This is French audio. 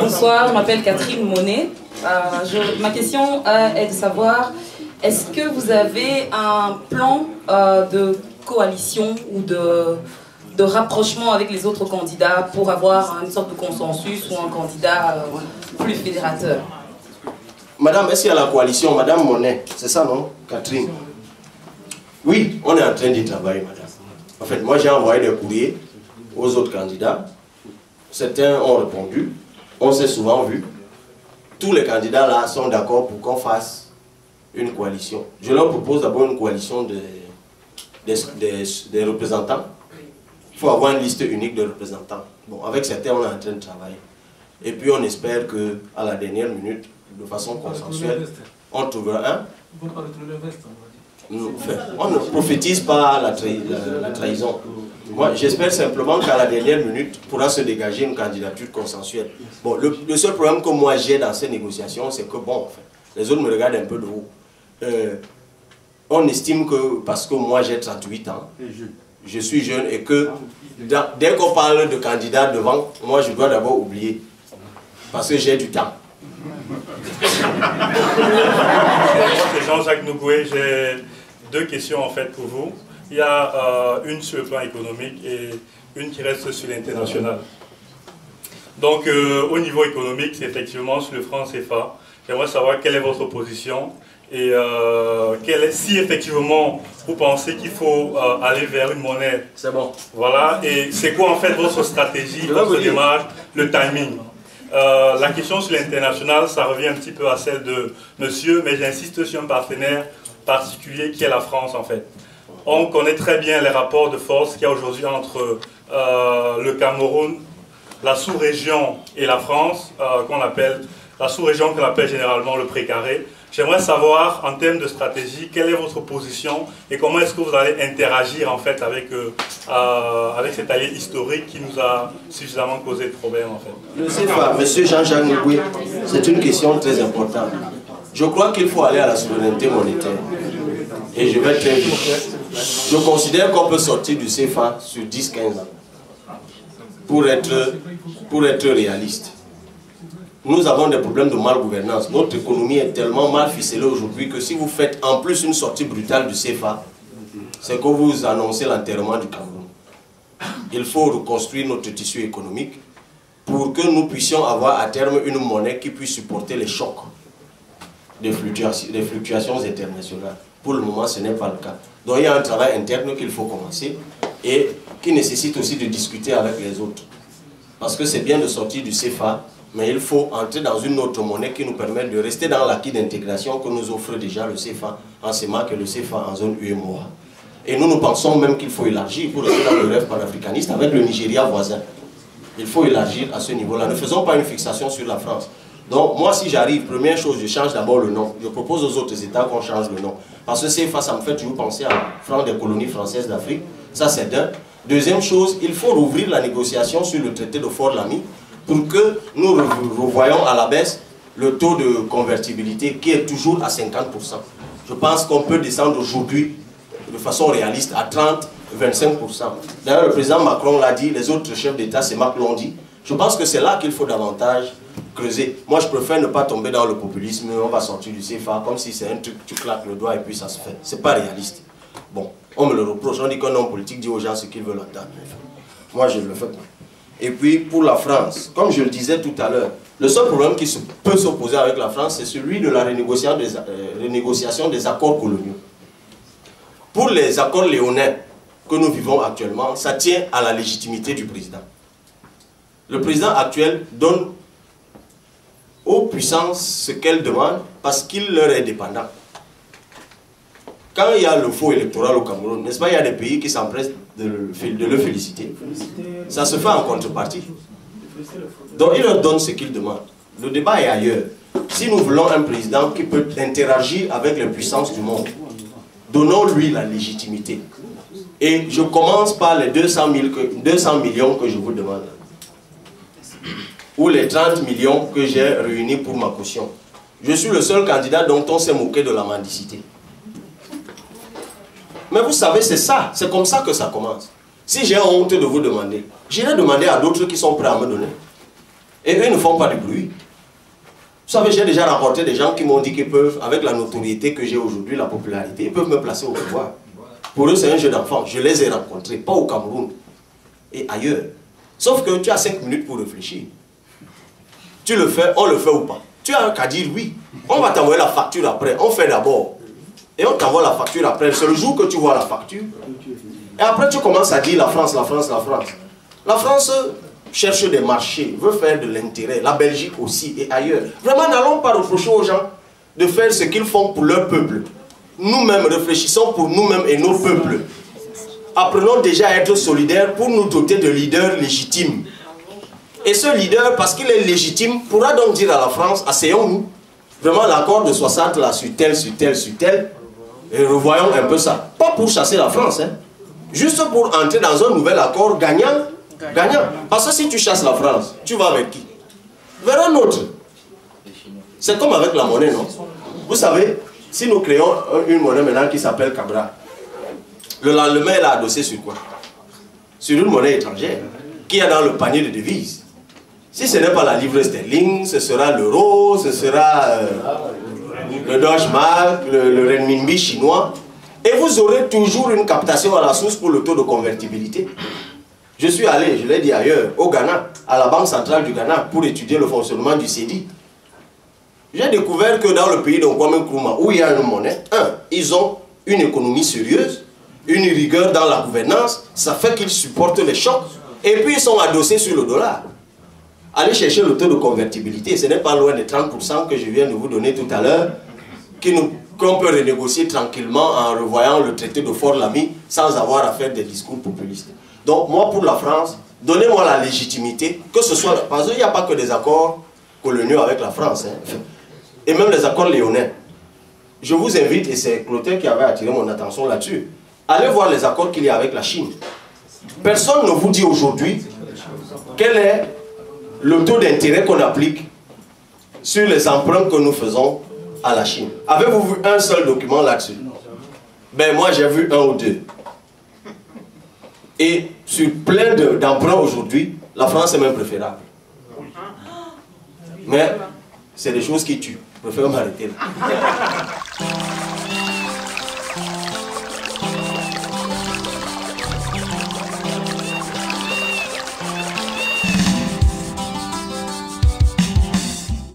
Bonsoir, je m'appelle Catherine Monet. Ma question est de savoir, est-ce que vous avez un plan de coalition ou de rapprochement avec les autres candidats pour avoir une sorte de consensus ou un candidat plus fédérateur? Madame, est-ce qu'il y a la coalition? Madame Monet, c'est ça, non, Catherine? Oui, on est en train d'y travailler, madame. En fait, moi j'ai envoyé des courriers aux autres candidats. Certains ont répondu. On s'est souvent vu. Tous les candidats là sont d'accord pour qu'on fasse une coalition. Je leur propose d'abord une coalition des représentants. Il faut avoir une liste unique de représentants. Bon, avec certains, on est en train de travailler. Et puis on espère qu'à la dernière minute, de façon consensuelle, on trouvera un. On ne prophétise pas la trahison. Moi, j'espère simplement qu'à la dernière minute pourra se dégager une candidature consensuelle. Bon, le seul problème que moi j'ai dans ces négociations, c'est que bon, enfin, les autres me regardent un peu de haut. On estime que parce que moi j'ai 38 ans, je suis jeune et que dès qu'on parle de candidat devant, moi je dois d'abord oublier parce que j'ai du temps. Moi c'est Jean-Jacques Nougoué, j'ai deux questions en fait pour vous. Il y a une sur le plan économique et une qui reste sur l'international. Donc au niveau économique, c'est effectivement sur le franc CFA. J'aimerais savoir quelle est votre position et si effectivement vous pensez qu'il faut aller vers une monnaie. C'est bon. Voilà, et c'est quoi en fait votre stratégie, votre démarche, le timing? La question sur l'international, ça revient un petit peu à celle de monsieur, mais j'insiste sur un partenaire particulier qui est la France en fait. On connaît très bien les rapports de force qu'il y a aujourd'hui entre le Cameroun, la sous-région et la France, la sous-région qu'on appelle généralement le précaré. J'aimerais savoir, en termes de stratégie, quelle est votre position et comment est-ce que vous allez interagir en fait avec cet allié historique qui nous a suffisamment causé de problèmes en fait. Le CFA, monsieur Jean-Jacques Nougoué, c'est une question très importante. Je crois qu'il faut aller à la souveraineté monétaire. Et je vais très vite. Je considère qu'on peut sortir du CFA sur 10-15 ans. Pour être réaliste. Nous avons des problèmes de malgouvernance. Notre économie est tellement mal ficelée aujourd'hui que si vous faites en plus une sortie brutale du CFA, c'est que vous annoncez l'enterrement du Cameroun. Il faut reconstruire notre tissu économique pour que nous puissions avoir à terme une monnaie qui puisse supporter les chocs des fluctuations internationales. Pour le moment, ce n'est pas le cas. Donc il y a un travail interne qu'il faut commencer et qui nécessite aussi de discuter avec les autres. Parce que c'est bien de sortir du CFA, mais il faut entrer dans une autre monnaie qui nous permet de rester dans l'acquis d'intégration que nous offre déjà le CFA, en CEMAC et le CFA en zone UEMOA. Et nous pensons même qu'il faut élargir pour rester dans le rêve panafricaniste avec le Nigeria voisin. Il faut élargir à ce niveau-là. Ne faisons pas une fixation sur la France. Donc moi si j'arrive, première chose, je change d'abord le nom. Je propose aux autres États qu'on change le nom. Parce que CFA, ça me fait toujours penser à franc des colonies françaises d'Afrique. Ça c'est d'un. Deuxième chose, il faut rouvrir la négociation sur le traité de Fort-Lamy pour que nous revoyons à la baisse le taux de convertibilité qui est toujours à 50%. Je pense qu'on peut descendre aujourd'hui de façon réaliste à 30-25%. D'ailleurs, le président Macron l'a dit, les autres chefs d'État, c'est Macron l'ont dit. Je pense que c'est là qu'il faut davantage creuser. Moi, je préfère ne pas tomber dans le populisme, on va sortir du CFA, comme si c'est un truc, tu claques le doigt et puis ça se fait. C'est pas réaliste. Bon, on me le reproche, on dit qu'un homme politique dit aux gens ce qu'ils veulent entendre. Moi, je le fais pas. Et puis, pour la France, comme je le disais tout à l'heure, le seul problème qui peut s'opposer avec la France, c'est celui de la renégociation des accords coloniaux. Pour les accords léonins que nous vivons actuellement, ça tient à la légitimité du président. Le président actuel donne aux puissances ce qu'elles demandent parce qu'il leur est dépendant. Quand il y a le faux électoral au Cameroun, n'est-ce pas, il y a des pays qui s'empressent de le féliciter. Ça se fait en contrepartie. Donc il leur donne ce qu'ils demandent. Le débat est ailleurs. Si nous voulons un président qui peut interagir avec les puissances du monde, donnons-lui la légitimité. Et je commence par les 200 millions que je vous demande. Ou les 30 millions que j'ai réunis pour ma caution. Je suis le seul candidat dont on s'est moqué de la mendicité. Mais vous savez, c'est ça, c'est comme ça que ça commence. Si j'ai honte de vous demander, j'irai demander à d'autres qui sont prêts à me donner. Et eux ne font pas de bruit. Vous savez, j'ai déjà rencontré des gens qui m'ont dit qu'ils peuvent, avec la notoriété que j'ai aujourd'hui, la popularité, ils peuvent me placer au pouvoir. Pour eux, c'est un jeu d'enfant. Je les ai rencontrés, pas au Cameroun et ailleurs. Sauf que tu as 5 minutes pour réfléchir. Tu le fais, on le fait ou pas. Tu as qu'à dire oui. On va t'envoyer la facture après. On fait d'abord. Et on t'envoie la facture après. C'est le jour que tu vois la facture. Et après, tu commences à dire la France, la France, la France. La France cherche des marchés, veut faire de l'intérêt. La Belgique aussi et ailleurs. Vraiment, n'allons pas reprocher aux gens de faire ce qu'ils font pour leur peuple. Nous-mêmes réfléchissons pour nous-mêmes et nos peuples. Apprenons déjà à être solidaires pour nous doter de leaders légitimes. Et ce leader, parce qu'il est légitime, pourra donc dire à la France, asseyons-nous. Vraiment, l'accord de 60, là, sur tel, sur tel, sur tel, et revoyons un peu ça. Pas pour chasser la France, hein. Juste pour entrer dans un nouvel accord gagnant. Gagnant. Parce que si tu chasses la France, tu vas avec qui? Vers un autre. C'est comme avec la monnaie, non? Vous savez, si nous créons une monnaie maintenant qui s'appelle Cabra, le lendemain, elle a adossé sur quoi? Sur une monnaie étrangère, qui est dans le panier de devises. Si ce n'est pas la livre sterling, ce sera l'euro, ce sera le Deutsche Mark, le renminbi chinois. Et vous aurez toujours une captation à la source pour le taux de convertibilité. Je suis allé, je l'ai dit ailleurs, au Ghana, à la Banque centrale du Ghana, pour étudier le fonctionnement du CEDI. J'ai découvert que dans le pays de Kwame Nkrumah, où il y a une monnaie, ils ont une économie sérieuse, une rigueur dans la gouvernance, ça fait qu'ils supportent les chocs, et puis ils sont adossés sur le dollar. Allez chercher le taux de convertibilité, ce n'est pas loin des 30% que je viens de vous donner tout à l'heure, qu'on peut renégocier tranquillement en revoyant le traité de Fort-Lamy sans avoir à faire des discours populistes. Donc moi pour la France, donnez-moi la légitimité, que ce soit, parce qu'il n'y a pas que des accords coloniaux avec la France, hein, et même les accords léonins. Je vous invite, et c'est Clotaire qui avait attiré mon attention là-dessus, allez voir les accords qu'il y a avec la Chine. Personne ne vous dit aujourd'hui quel est le taux d'intérêt qu'on applique sur les emprunts que nous faisons à la Chine. Avez-vous vu un seul document là-dessus? Ben moi j'ai vu un ou deux. Et sur plein d'emprunts aujourd'hui, la France est même préférable. Mais c'est des choses qui tuent. Je préfère m'arrêter là.